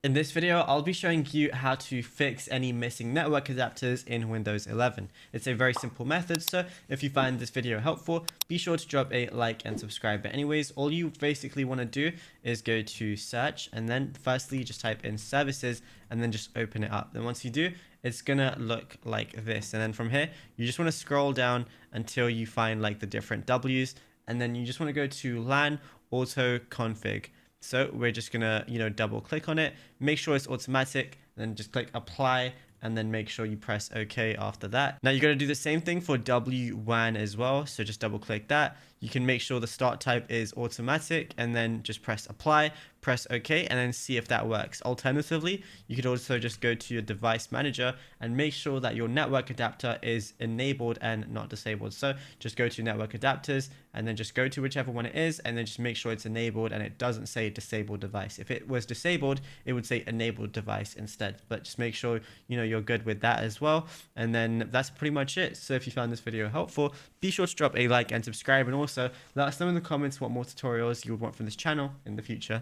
In this video, I'll be showing you how to fix any missing network adapters in Windows 11. It's a very simple method, so if you find this video helpful, be sure to drop a like and subscribe. But anyways, all you basically want to do is go to search, and then firstly just type in services and then just open it up. Then once you do, it's gonna look like this. And then from here, you just want to scroll down until you find like the different W's, and then you just want to go to LAN auto config. So we're just gonna, double click on it, make sure it's automatic, then just click apply, and then make sure you press OK after that. Now you're gonna do the same thing for WWAN as well. So just double click that. You can make sure the start type is automatic, and then just press apply, press OK, and then see if that works. Alternatively, you could also just go to your device manager and make sure that your network adapter is enabled and not disabled. So just go to network adapters and then just go to whichever one it is, and then just make sure it's enabled and it doesn't say disabled device. If it was disabled, it would say enabled device instead. But just make sure you're good with that as well. And then that's pretty much it. So if you found this video helpful, be sure to drop a like and subscribe, and also let us know in the comments what more tutorials you would want from this channel in the future.